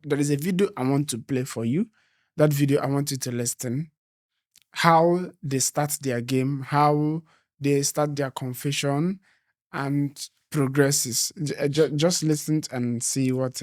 there is a video I want to play for you. That video, I want you to listen. How they start their game, how they start their confession, and progresses. Just listen and see what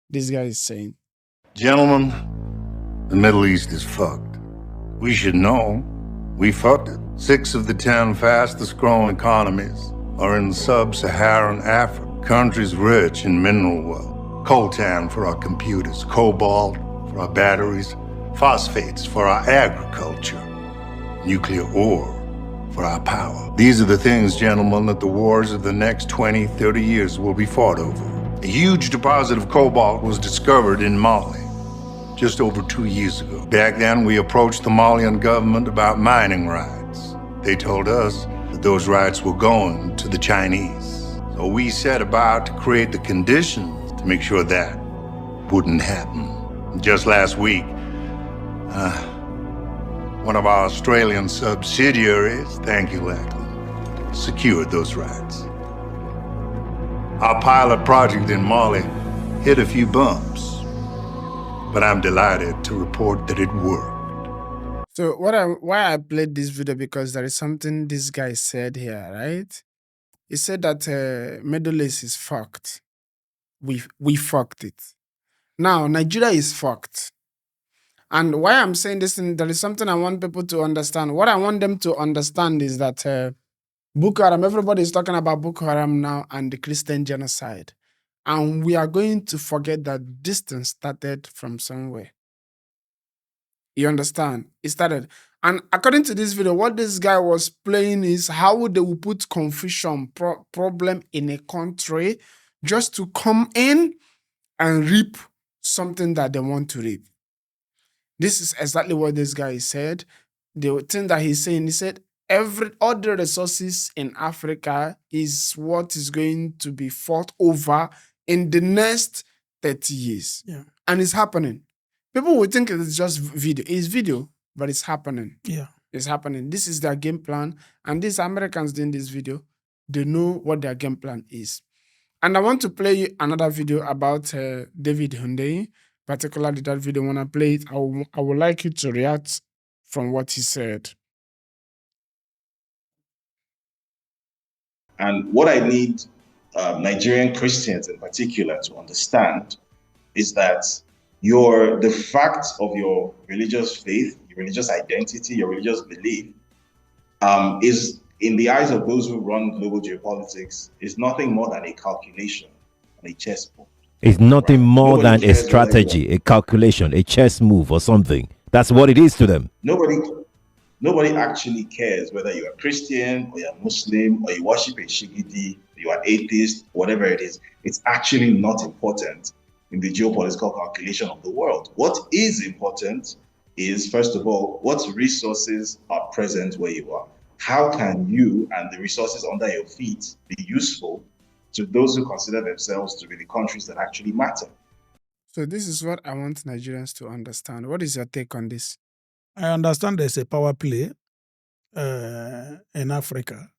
this guy is saying. Gentlemen, the Middle East is fucked. We should know. We fucked it. 6 of the 10 fastest growing economies are in sub-Saharan Africa, countries rich in mineral wealth. Coltan for our computers, cobalt for our batteries, phosphates for our agriculture, nuclear ore for our power. These are the things, gentlemen, that the wars of the next 20, 30 years will be fought over. A huge deposit of cobalt was discovered in Mali just over 2 years ago. Back then, we approached the Malian government about mining rights. They told us that those rights were going to the Chinese. So we set about to create the conditions to make sure that wouldn't happen. Just last week, one of our Australian subsidiaries, thank you, Lachlan, secured those rights. Our pilot project in Mali hit a few bumps, but I'm delighted to report that it worked. So why I played this video, because there is something this guy said here, right? He said that Middle East is fucked. We fucked it. Now Nigeria is fucked. And why I'm saying this, there is something I want people to understand. What I want them to understand is that Boko Haram, everybody is talking about Boko Haram now and the Christian genocide. And we are going to forget that this thing started from somewhere. You understand? It started. And according to this video, what this guy was playing is how they will put confusion, problem in a country just to come in and reap something that they want to reap. This is exactly what this guy said. The thing that he's saying, he said, all the resources in Africa is what is going to be fought over in the next 30 years. Yeah. And it's happening. People will think it's just video. It's video, but it's happening. Yeah. It's happening. This is their game plan. And these Americans doing this video, they know what their game plan is. And I want to play you another video about David Hundeyi. Particularly that video, when I play it, I would like you to react from what he said. And what I need Nigerian Christians in particular to understand is that the fact of your religious faith, your religious identity, your religious belief is, in the eyes of those who run global geopolitics, is nothing more than a calculation on a chessboard. It's nothing more than a strategy, a calculation, a chess move or something. That's what it is to them. Nobody actually cares whether you're a Christian or you're Muslim or you worship a Shigidi, you are atheist, whatever it is. It's actually not important in the geopolitical calculation of the world. What is important is, first of all, what resources are present where you are. How can you and the resources under your feet be useful to those who consider themselves to be the countries that actually matter? So this is what I want Nigerians to understand. What is your take on this? I understand there's a power play in Africa,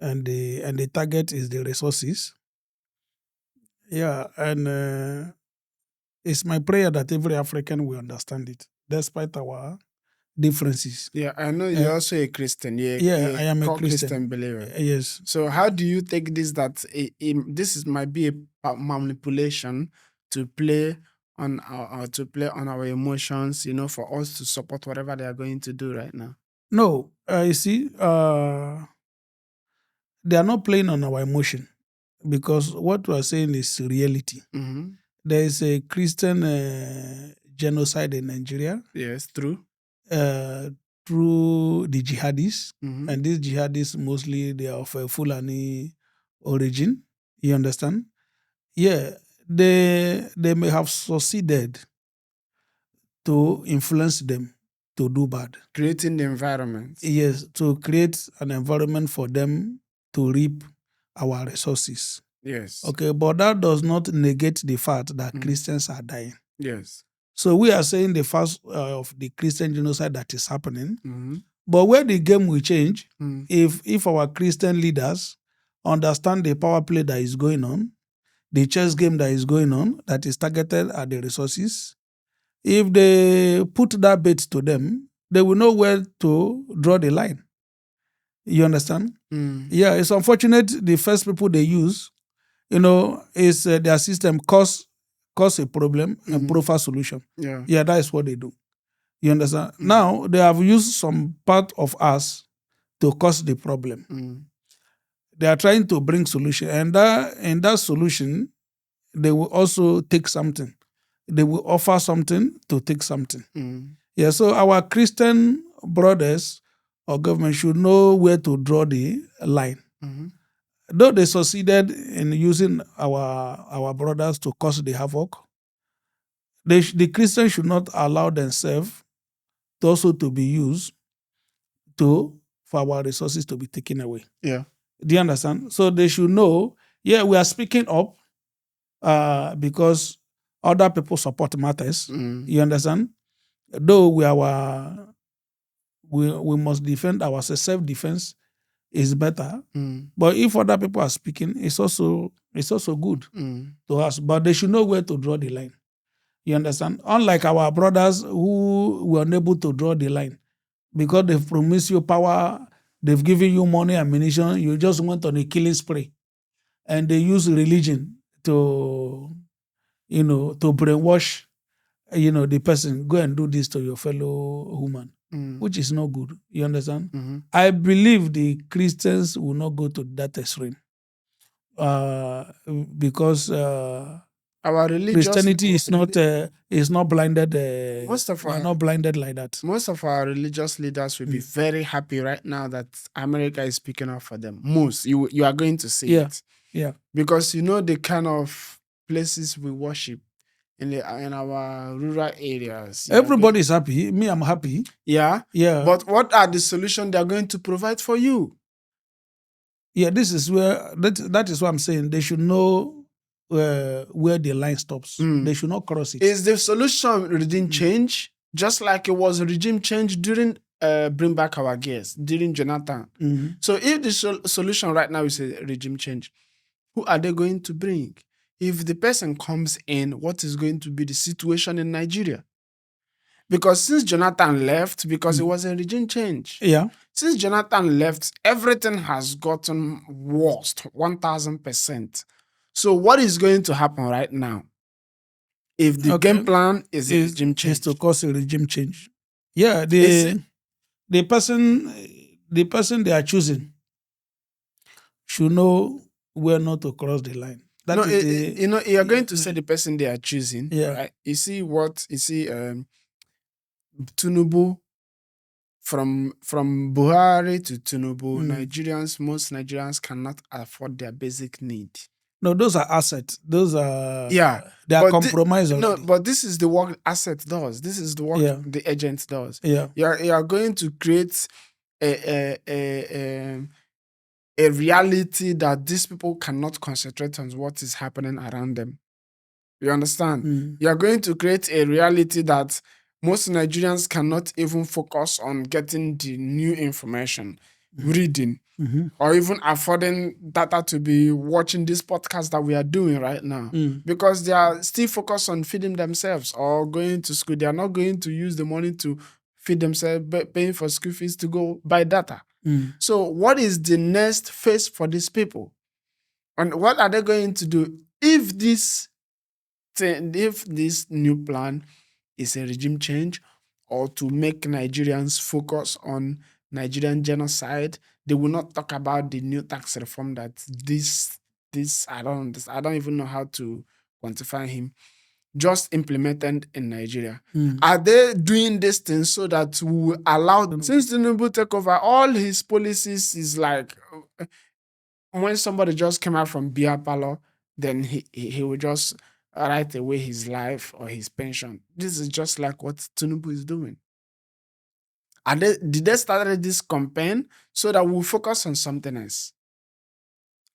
and the target is the resources. Yeah, and it's my prayer that every African will understand it, despite our differences. Yeah, I know you're also a Christian. Yeah, I am a Christian believer. Yes. So how do you take this, that this might be a manipulation to play on our emotions, for us to support whatever they are going to do right now? No, you see, they are not playing on our emotion, because what we are saying is reality. Mm-hmm. There is a Christian genocide in Nigeria. Yes, true. Through the jihadis, Mm-hmm. and these jihadis mostly they are of a Fulani origin. You understand? Yeah, they may have succeeded to influence them to do bad. Creating the environment. Yes, to create an environment for them to reap our resources. Yes. Okay, but that does not negate the fact that Christians are dying. Yes. So we are saying the first of the Christian genocide that is happening. Mm-hmm. But where the game will change, if our Christian leaders understand the power play that is going on, the chess game that is going on that is targeted at the resources. If they put that bait to them, they will know where to draw the line. You understand? Yeah, it's unfortunate the first people they use, is their system cause a problem and provide solution. Yeah, that is what they do. You understand? Now they have used some part of us to cause the problem. They are trying to bring solution, and in that solution, they will also take something. They will offer something to take something. Yeah, so our Christian brothers or government should know where to draw the line. Though they succeeded in using our brothers to cause the havoc, the Christians should not allow themselves also to be used for our resources to be taken away. Yeah. Do you understand? So they should know, we are speaking up because other people support matters. You understand? Though we must defend ourselves, self-defense is better. But if other people are speaking, it's also good to us. But they should know where to draw the line. You understand? Unlike our brothers who were unable to draw the line because they've promised you power, they've given you money, ammunition, you just went on a killing spree. And they use religion to brainwash, the person, go and do this to your fellow human, which is not good. You understand? I believe the Christians will not go to that extreme because Our religious Christianity is not blinded. We're not blinded like that. Most of our religious leaders will be very happy right now that America is speaking up for them. Most you are going to see it. Yeah. Because the kind of places we worship in our rural areas. Everybody is happy. Me, I'm happy. Yeah. Yeah. But what are the solutions they are going to provide for you? Yeah, this is where that is what I'm saying. They should know where the line stops. They should not cross it. Is the solution regime change? Just like it was regime change during Bring Back Our Gears, during Jonathan. So if the solution right now is a regime change, who are they going to bring? If the person comes in, what is going to be the situation in Nigeria? Because since Jonathan left, because it was a regime change. Yeah. Since Jonathan left, everything has gotten worse, 1,000%. So what is going to happen right now? If the game plan is a regime change. Is to cause a regime change. Yeah, the person they are choosing should know where not to cross the line. You're going to say the person they are choosing. Yeah. Right? Tinubu, from Buhari to Tinubu, most Nigerians cannot afford their basic need. No, those are assets. Those are they are but compromised. No, but this is the work asset does. This is the work the agent does. Yeah. You are going to create a reality that these people cannot concentrate on what is happening around them. You understand? You are going to create a reality that most Nigerians cannot even focus on getting the new information, reading, or even affording data to be watching this podcast that we are doing right now. Because they are still focused on feeding themselves or going to school. They are not going to use the money to feed themselves, paying for school fees to go buy data. So what is the next phase for these people? And what are they going to do if this new plan is a regime change or to make Nigerians focus on Nigerian genocide? They will not talk about the new tax reform that I don't even know how to quantify him, just implemented in Nigeria. Are they doing this thing so that we will allow them? Since Tinubu take over, all his policies is like when somebody just came out from beer parlor, then he will just write away his life or his pension. This is just like what Tinubu is doing. Did they start this campaign so that we'll focus on something else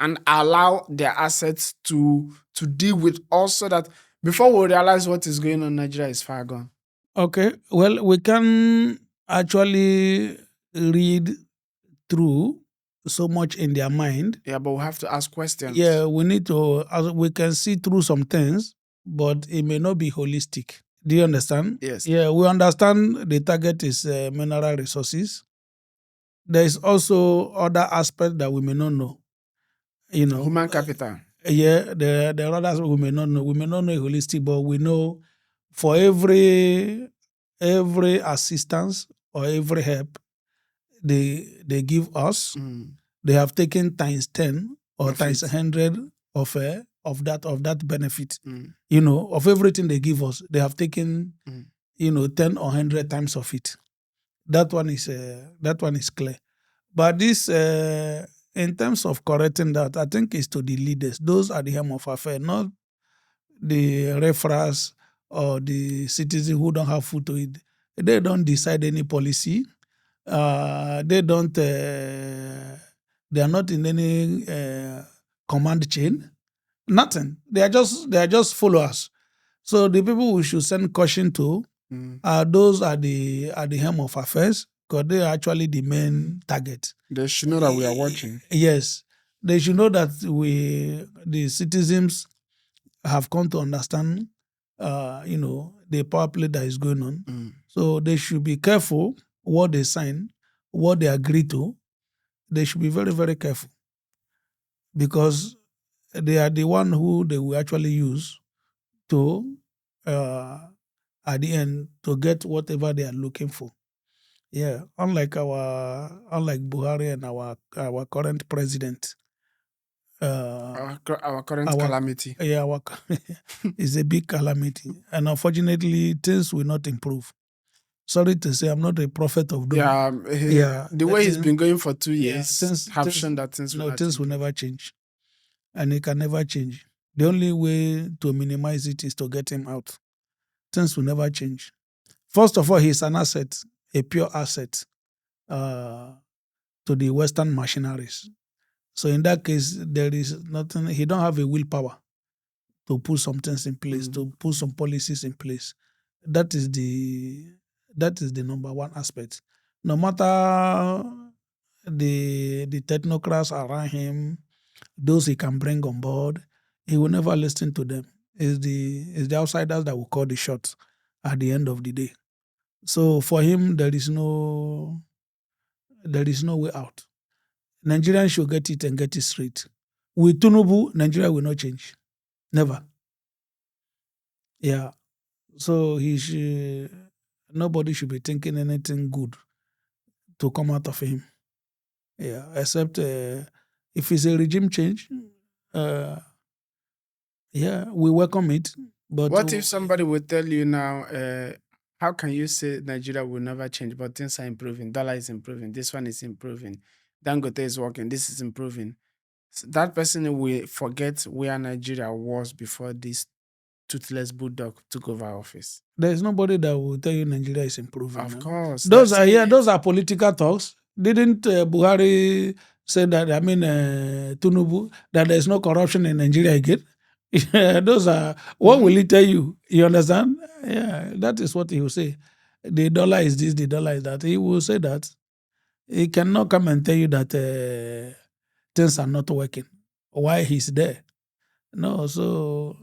and allow their assets to deal with also that before we realize what is going on, Nigeria is far gone? Okay, well, we can actually read through so much in their mind. Yeah, but we have to ask questions. Yeah, we need to, we can see through some things, but it may not be holistic. Do you understand? Yes. Yeah, we understand the target is mineral resources. There is also other aspects that we may not know. Human capital. Yeah, there are others we may not know. We may not know holistic, but we know for every assistance or every help they give us, they have taken times 10 or Of times it. 100 of that benefit. Of everything they give us, they have taken 10 or 100 times of it. That one is clear. But this, in terms of correcting that, I think it's to the leaders. Those are the helm of affair, not the referrals or the citizens who don't have food to eat. They don't decide any policy. They don't. They are not in any command chain. Nothing. They are just followers. So the people we should send caution to are those at the helm of affairs, because they are actually the main target. They should know that we are watching. Yes, they should know that the citizens, have come to understand, the power play that is going on. So they should be careful what they sign, what they agree to. They should be very, very careful, because they are the one who they will actually use to, at the end, to get whatever they are looking for. Yeah, unlike Buhari and our current president. Our current calamity. Yeah, it's a big calamity. And unfortunately, things will not improve. Sorry to say, I'm not a prophet of doom. The way he's been going for 2 years have shown that things will never change. And it can never change. The only way to minimize it is to get him out. Things will never change. First of all, he's an asset, a pure asset, to the Western machineries. So in that case, there is nothing. He don't have a willpower to put some things in place, to put some policies in place. That is the number one aspect. No matter the technocrats around him, those he can bring on board, he will never listen to them. It's the outsiders that will call the shots at the end of the day. So for him, there is no way out. Nigerians should get it and get it straight. With Tinubu, Nigeria will not change. Never. Yeah. So nobody should be thinking anything good to come out of him. Yeah. Except if it's a regime change, we welcome it. But what if somebody would tell you now, how can you say Nigeria will never change, but things are improving? Dollar is improving. This one is improving. Dangote is working. This is improving. So that person will forget where Nigeria was before this toothless bulldog took over office. There is nobody that will tell you Nigeria is improving. Of course. Those are political talks. Didn't Buhari say that, Tinubu, that there is no corruption in Nigeria again? Those are, what will he tell you? You understand? Yeah, that is what he will say. The dollar is this, the dollar is that. He will say that. He cannot come and tell you that things are not working. Why he's there? No, so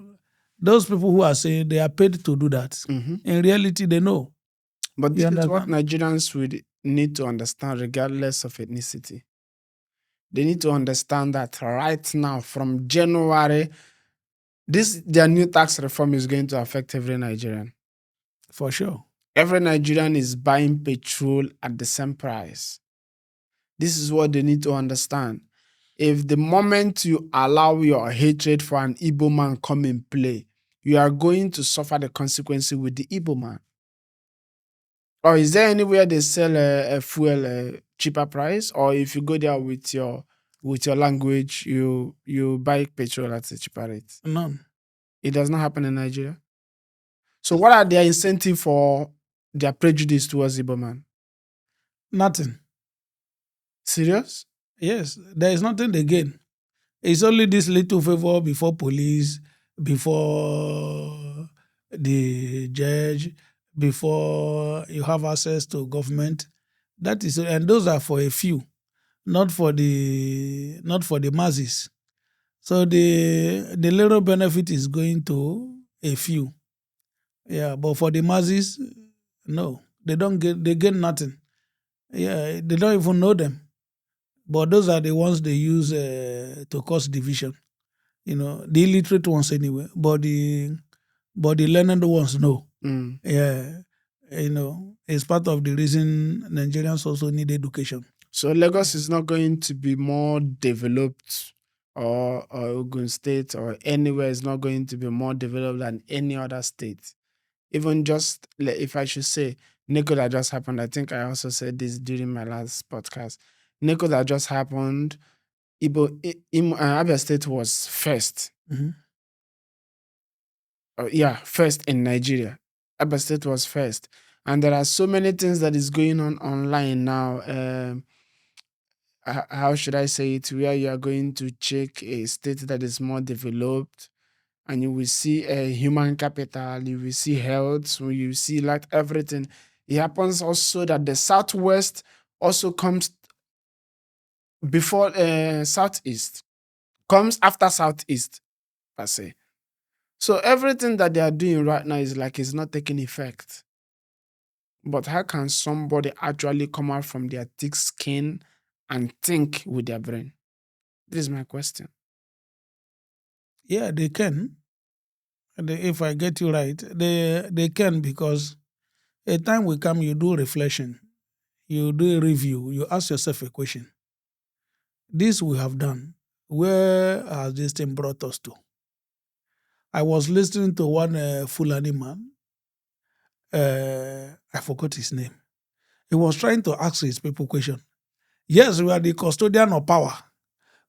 those people who are saying they are paid to do that, in reality, they know. But this is what Nigerians would need to understand, regardless of ethnicity. They need to understand that right now, from January, their new tax reform is going to affect every Nigerian. For sure. Every Nigerian is buying petrol at the same price. This is what they need to understand. If the moment you allow your hatred for an Igbo man come in play, you are going to suffer the consequences with the Igbo man. Or is there anywhere they sell a fuel cheaper price? Or if you go there with your language, you buy petrol at a cheaper rate? None. It does not happen in Nigeria. So what are their incentive for their prejudice towards Igbo man? Nothing. Serious? Yes, there is nothing they gain. It's only this little favor before police, before the judge, before you have access to government. That is, and those are for a few. not for the masses. So the little benefit is going to a few. Yeah, but for the masses, no, they get nothing. Yeah, they don't even know them. But those are the ones they use to cause division. The illiterate ones anyway. But the learned ones, no. Mm. Yeah, it's part of the reason Nigerians also need education. So Lagos is not going to be more developed, or Ogun State or anywhere is not going to be more developed than any other state. Even just if I should say, Nico that just happened. I think I also said this during my last podcast. Nico that just happened. Abia State was first. Mhm. First in Nigeria. Abia State was first. And there are so many things that is going on online now. How should I say it? Where you are going to check a state that is more developed, and you will see a human capital, you will see health, so you see like everything. It happens also that the southwest also comes before southeast, comes after southeast, per se. So everything that they are doing right now is like it's not taking effect. But how can somebody actually come out from their thick skin and think with their brain? This is my question. Yeah, they can. If I get you right, they can, because a time will come you do reflection, you do a review, you ask yourself a question. This we have done. Where has this thing brought us to? I was listening to one Fulani man. I forgot his name. He was trying to ask his people question. Yes, we are the custodian of power.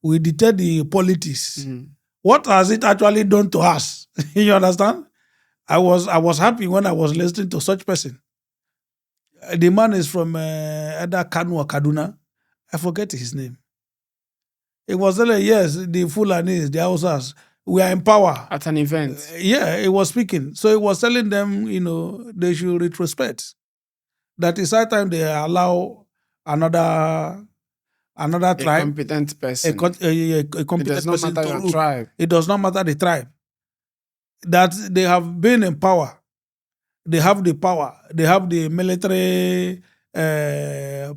We dictate the politics. Mhm. What has it actually done to us? You understand? I was happy when I was listening to such person. The man is from either Kanu or Kaduna. I forget his name. It was telling, yes, the Fulanis, the Hausas, we are in power. At an event. Yeah, he was speaking. So he was telling them, they should retrospect. That is high time they allow another A tribe, competent a person. It competent does not person matter to your rule. tribe. It does not matter the tribe. That they have been in power. They have the power. They have the military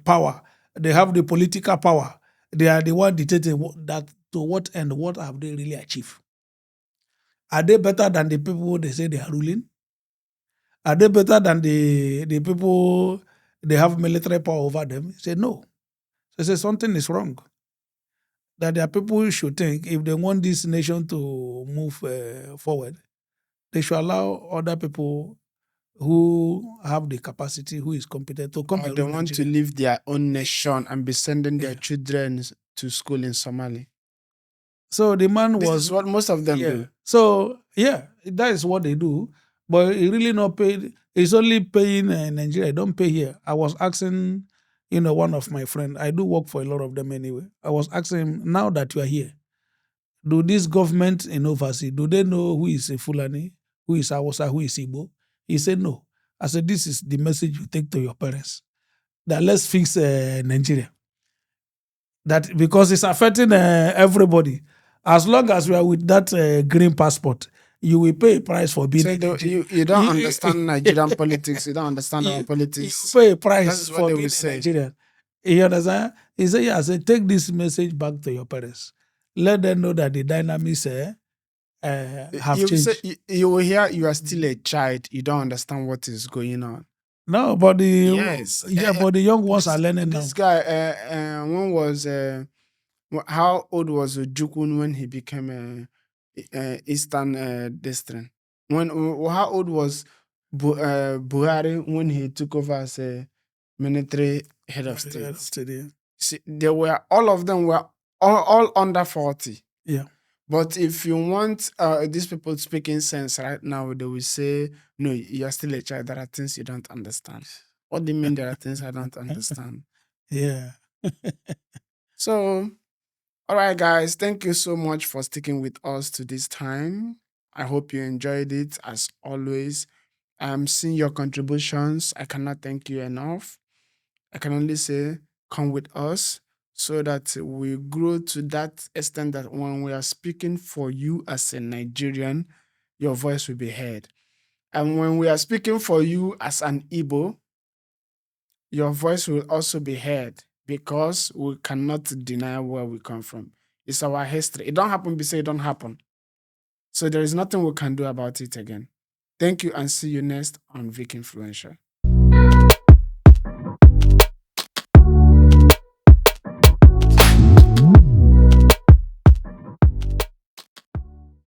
power. They have the political power. They are the one dictating that to what end, what have they really achieved? Are they better than the people they say they are ruling? Are they better than the people they have military power over them? He said no. They say something is wrong. That their people who should think if they want this nation to move forward, they should allow other people who have the capacity, who is competent to come Or and they rule want to Nigeria. leave their own nation and be sending their Yeah. children to school in Somali. So the man This was is what most of them yeah. do. So yeah, that is what they do. But it really not paid. It's only paying Nigeria. Don't pay here. I was asking, one of my friend. I do work for a lot of them anyway. I was asking him, now that you are here, do this government in overseas, do they know who is a Fulani, who is Hausa, who is Igbo? He said no. I said, this is the message you take to your parents. That let's fix Nigeria. That because it's affecting everybody. As long as we are with that green passport, you will pay a price for being So in Nigeria. you don't understand Nigerian politics. You don't understand our You politics. pay a That price is what for they being will in say. Nigeria. You understand? He said, yeah, I said, take this message back to your parents. Let them know that the dynamics have You changed. say you will hear you are still a child. You don't understand what is going on. No, but Yes. but the young ones are learning now. This guy, when was how old was Ojukwu when he became Eastern District? How old was Buhari when he took over as a military head of state? See, all of them were all under 40. Yeah. But if you want these people speaking sense right now, they will say, no, you're still a child. There are things you don't understand. What do you mean there are things I don't understand? Yeah. So, all right, guys, thank you so much for sticking with us to this time. I hope you enjoyed it as always. I'm seeing your contributions. I cannot thank you enough. I can only say, come with us. so that we grow to that extent that when we are speaking for you as a Nigerian, your voice will be heard. And when we are speaking for you as an Igbo, your voice will also be heard because we cannot deny where we come from. It's our history. It don't happen, we say it don't happen. So there is nothing we can do about it again. Thank you and see you next on Vicinfluential.